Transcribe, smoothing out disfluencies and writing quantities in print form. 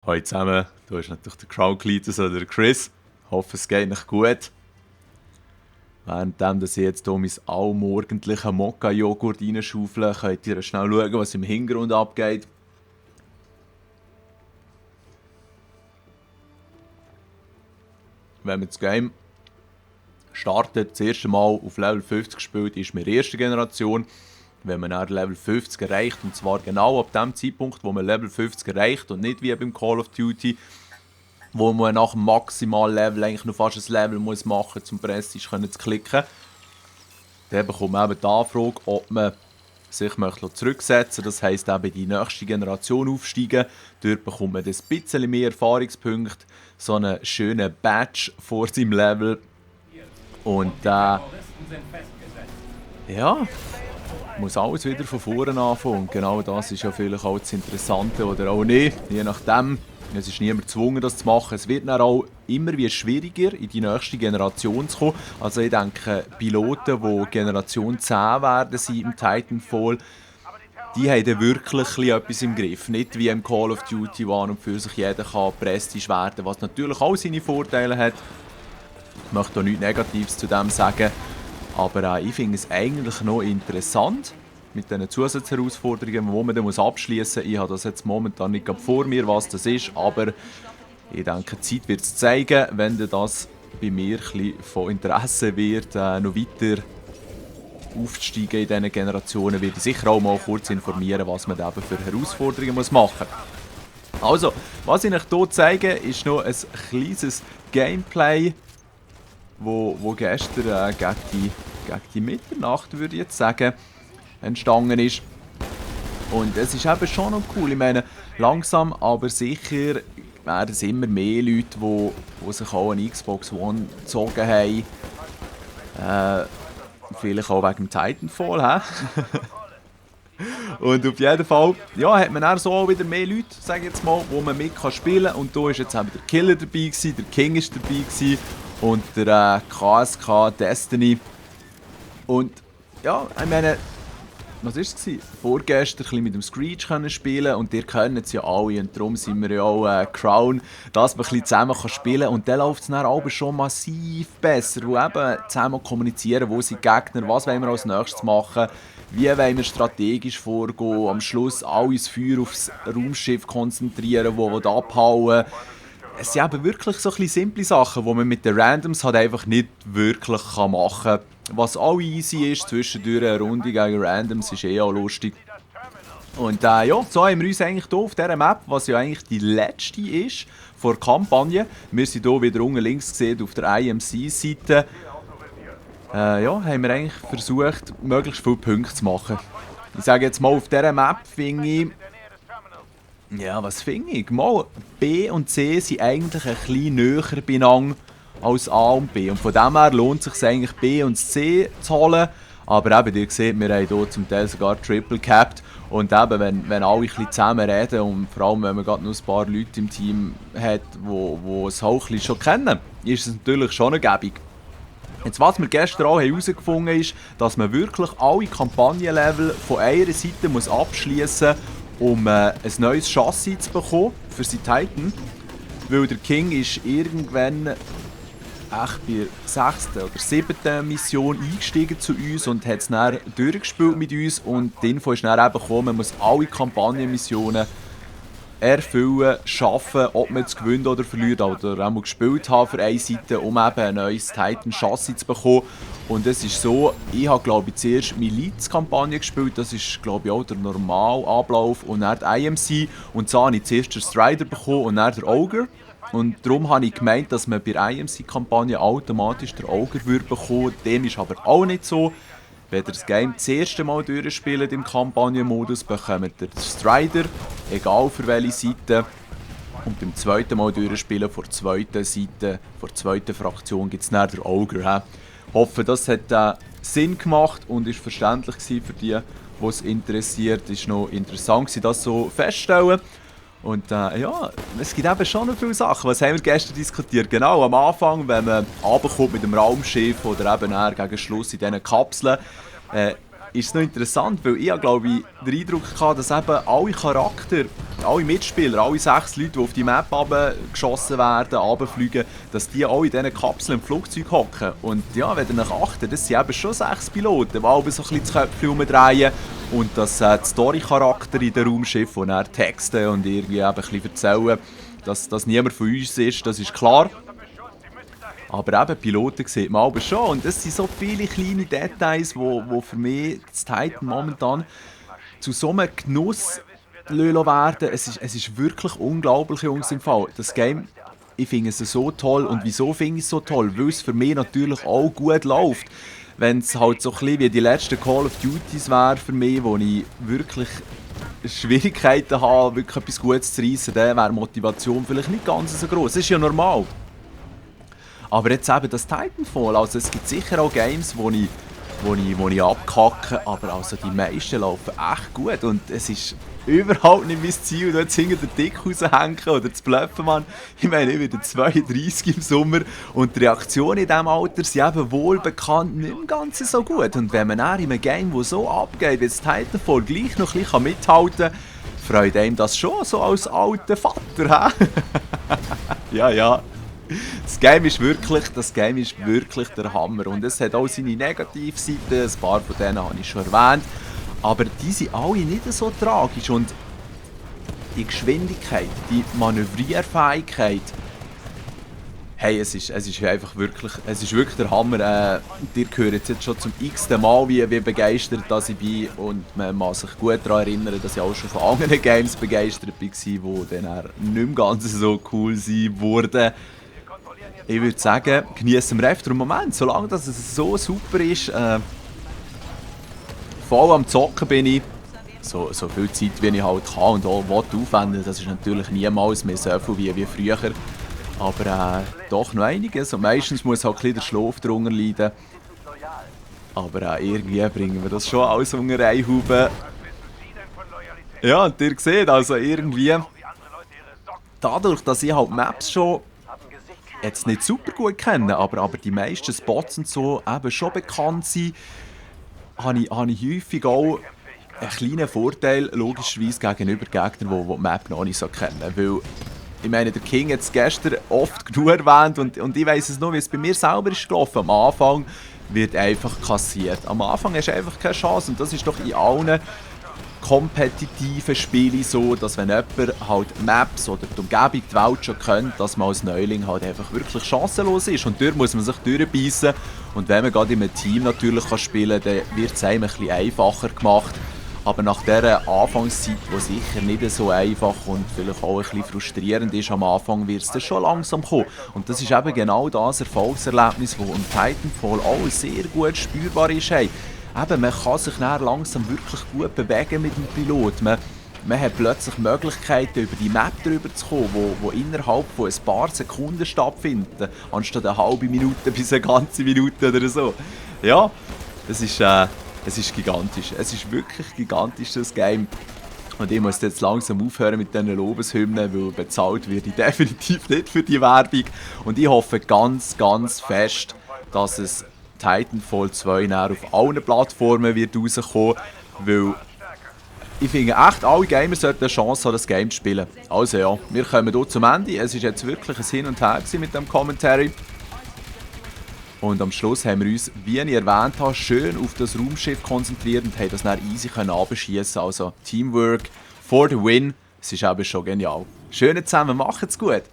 Hallo zusammen, du bist natürlich der Crowdcletus oder der Chris. Ich hoffe, es geht euch gut. Währenddem dass ich jetzt hier mein allmorgendlichen Mokka-Joghurt reinschaufle, könnt ihr schnell schauen, was im Hintergrund abgeht. Wenn man das Game startet, das erste Mal auf Level 50 spielt, ist man erste Generation. Wenn man dann Level 50 erreicht, und zwar genau ab dem Zeitpunkt, wo man Level 50 erreicht und nicht wie beim Call of Duty, wo man nach dem Maximal-Level eigentlich noch fast ein Level muss machen muss, um Prestige zu klicken. Dann bekommt man eben die Anfrage, ob man sich möchte zurücksetzen möchte. Das heisst eben die nächste Generation aufsteigen. Dort bekommt man ein bisschen mehr Erfahrungspunkte, so einen schönen Badge vor seinem Level. Und ja, muss alles wieder von vorne anfangen. Und genau das ist ja vielleicht auch das Interessante oder auch nicht. Je nachdem, es ist niemand gezwungen, das zu machen. Es wird dann auch immer wie schwieriger, in die nächste Generation zu kommen. Also ich denke, Piloten, die Generation 10 werden sein im Titanfall, die haben dann wirklich etwas im Griff. Nicht wie im Call of Duty, wo an und für sich jeder kann Prestige werden, was natürlich auch seine Vorteile hat. Ich möchte auch nichts Negatives zu dem sagen. Aber ich finde es eigentlich noch interessant mit diesen Zusatzherausforderungen, die man dann abschließen muss. Ich habe das jetzt momentan nicht vor mir, was das ist, aber ich denke, die Zeit wird es zeigen. Wenn das bei mir ein bisschen von Interesse wird, noch weiter aufzusteigen in diesen Generationen, werde ich sicher auch mal kurz informieren, was man eben für Herausforderungen machen muss. Also, was ich euch hier zeige, ist noch ein kleines Gameplay, wo gestern gegen die Mitternacht, würde ich jetzt sagen, entstanden ist. Und es ist eben schon noch cool. Ich meine, langsam aber sicher werden es immer mehr Leute, die sich auch eine Xbox One gezogen haben. Vielleicht auch wegen dem Titanfall. Und auf jeden Fall hat man dann so auch wieder mehr Leute, sage ich jetzt mal, wo man mit spielen kann. Und da war jetzt eben der Killer dabei, der King ist dabei und der KSK Destiny. Und ja, ich meine, was war es? Vorgestern ein bisschen mit dem Screech spielen und ihr kennt es ja alle und darum sind wir ja auch Crown, dass man ein bisschen zusammen spielen kann und dann läuft es dann aber schon massiv besser, wo eben zusammen kommunizieren, wo sind die Gegner, was wollen wir als nächstes machen, wie wollen wir strategisch vorgehen, am Schluss alles Feuer aufs Raumschiff konzentrieren, wo wir abhauen. Es sind eben wirklich so ein bisschen simple Sachen, die man mit den Randoms halt einfach nicht wirklich machen kann. Was auch easy ist, zwischendurch eine Runde gegen Randoms, ist auch lustig. Und so haben wir uns eigentlich hier auf dieser Map, was ja eigentlich die letzte ist vor der Kampagne. Wir sind hier wieder unten links gesehen auf der IMC-Seite. Haben wir eigentlich versucht, möglichst viele Punkte zu machen. Ich sage jetzt mal, auf dieser Map finde ich... Ja, was finde ich? Mal, B und C sind eigentlich ein bisschen näher beieinander als A und B. Und von dem her lohnt es sich eigentlich B und C zu holen. Aber eben, ihr seht, wir haben hier zum Teil sogar Triple Capped. Und eben, wenn alle ein bisschen zusammen reden und vor allem, wenn man gerade noch ein paar Leute im Team hat, die es auch ein bisschen schon kennen, ist es natürlich schon eine Gebung. Jetzt, was wir gestern auch herausgefunden haben, ist, dass man wirklich alle Kampagnenlevel von einer Seite muss abschließen muss, um ein neues Chassis zu bekommen für seinen Titan. Weil der King ist irgendwann bei der 6. oder 7. Mission eingestiegen zu uns und hat es dann durchgespielt mit uns. Und die Info ist dann eben gekommen, man muss alle Kampagnenmissionen erfüllen, schaffen, ob man es gewinnt oder verliert, oder auch gespielt haben für eine Seite, um eben ein neues Titan-Chassis zu bekommen. Und es ist so, ich habe glaube ich zuerst Miliz-Kampagne gespielt, das ist glaube ich auch der normale Ablauf, und dann die IMC, und so habe ich zuerst den Strider bekommen und dann den Ogre. Und darum habe ich gemeint, dass man bei der IMC-Kampagne automatisch den Ogre bekommen würde. Dem ist aber auch nicht so. Wenn ihr das Game das erste Mal durchspielt im Kampagnenmodus, bekommt ihr den Strider, egal für welche Seite. Und beim zweiten Mal durchspielen, vor der zweiten Seite, vor der zweiten Fraktion, gibt es dann den Ogre. Ich hoffe, das hat Sinn gemacht und ist verständlich für die, die es interessiert. Es war noch interessant, das so festzustellen. Und es gibt eben schon noch viele Sachen. Was haben wir gestern diskutiert? Genau, am Anfang, wenn man runterkommt mit dem Raumschiff oder eben gegen Schluss in diesen Kapseln, ist es noch interessant, weil ich glaube ich den Eindruck hatte, dass eben alle Charakter, alle Mitspieler, alle 6 Leute, die auf die Map geschossen werden, runterfliegen, dass die alle in diesen Kapseln im Flugzeug hocken. Und ja, wenn ihr nach achten, das sind eben schon 6 Piloten, die alle so ein bisschen das Köpfchen umdrehen und dass die Story-Charakter in den Raumschiff und dann texten und irgendwie eben ein bisschen erzählen, dass das niemand von uns ist, das ist klar. Aber eben, Piloten sieht man aber schon. Und es sind so viele kleine Details, wo für mich das Titan momentan zu so einem Genuss werden. Es ist wirklich unglaublich, Jungs, im Fall. Das Game, ich finde es so toll. Und wieso finde ich es so toll? Weil es für mich natürlich auch gut läuft. Wenn es halt so ein bisschen wie die letzten Call of Duties wäre für mich, wo ich wirklich Schwierigkeiten habe, wirklich etwas Gutes zu reissen, dann wäre die Motivation vielleicht nicht ganz so groß. Das ist ja normal. Aber jetzt eben das Titanfall, also es gibt sicher auch Games, wo ich abkacke, aber also die meisten laufen echt gut und es ist überhaupt nicht mein Ziel, da jetzt hinter den Dick raushängen oder zu bluffen, Mann. Ich meine, ich bin 32 im Sommer und die Reaktionen in diesem Alter sind eben wohlbekannt nicht im Ganzen so gut. Und wenn man dann in einem Game, das so abgeht, wie das Titanfall, gleich noch ein bisschen mithalten kann, freut einem das schon, so als alter Vater, hä? Ja. Das Game ist wirklich der Hammer und es hat auch seine Negativseiten, ein paar von denen habe ich schon erwähnt, aber die sind alle nicht so tragisch und die Geschwindigkeit, die Manövrierfähigkeit, hey, es ist einfach wirklich, es ist wirklich der Hammer. Ihr hört jetzt schon zum x-ten Mal, wie begeistert dass ich bin und man muss sich gut daran erinnern, dass ich auch schon von anderen Games begeistert war, die dann nicht mehr ganz so cool wurden. Ich würde sagen, genießen wir einfach den Moment, solange dass es so super ist. Voll am Zocken bin ich. So viel Zeit, wie ich halt kann und auch aufwenden. Das ist natürlich niemals mehr so viel wie früher. Aber doch noch einiges. Und meistens muss halt ein bisschen der Schlaf darunter leiden. Aber irgendwie bringen wir das schon alles unter einen Haufen. Ja, und ihr seht, also irgendwie, dadurch, dass ich halt Maps schon jetzt nicht super gut kenne, aber die meisten Spots und so eben schon bekannt sind, habe ich häufig auch einen kleinen Vorteil, logischerweise gegenüber Gegnern, die die Map noch nicht so kennen. Weil, ich meine, der King hat es gestern oft genug erwähnt und ich weiss es nur, wie es bei mir selber ist gelaufen. Am Anfang wird einfach kassiert. Am Anfang hast du einfach keine Chance und das ist doch in allen kompetitiven Spiele so, dass wenn jemand halt Maps oder die Umgebung, die Welt schon kennt, dass man als Neuling halt einfach wirklich chancenlos ist. Und dort muss man sich durchbeissen. Und wenn man gerade in einem Team natürlich spielen kann, dann wird es einem ein bisschen einfacher gemacht. Aber nach dieser Anfangszeit, die sicher nicht so einfach und vielleicht auch ein bisschen frustrierend ist am Anfang, wird es dann schon langsam kommen. Und das ist eben genau das Erfolgserlebnis, das im Titanfall auch sehr gut spürbar ist. Hey, eben, man kann sich dann langsam wirklich gut bewegen mit dem Pilot. Man hat plötzlich Möglichkeiten, über die Map drüber zu kommen, wo innerhalb von ein paar Sekunden stattfinden, anstatt eine halbe Minute bis eine ganze Minute oder so. Ja, es ist gigantisch. Es ist wirklich gigantisch, das Game. Und ich muss jetzt langsam aufhören mit diesen Lobeshymnen, weil bezahlt werde ich definitiv nicht für die Werbung. Und ich hoffe ganz, ganz fest, dass es Titanfall 2 auf allen Plattformen wird rauskommen, weil ich finde echt, alle Gamer sollten eine Chance haben, das Game zu spielen. Also ja, wir kommen hier zum Ende. Es war jetzt wirklich ein Hin und Her mit dem Commentary. Und am Schluss haben wir uns, wie ich erwähnt habe, schön auf das Raumschiff konzentriert und haben das dann easy abschießen. Also Teamwork for the win. Es ist eben schon genial. Schöne zusammen, macht's gut!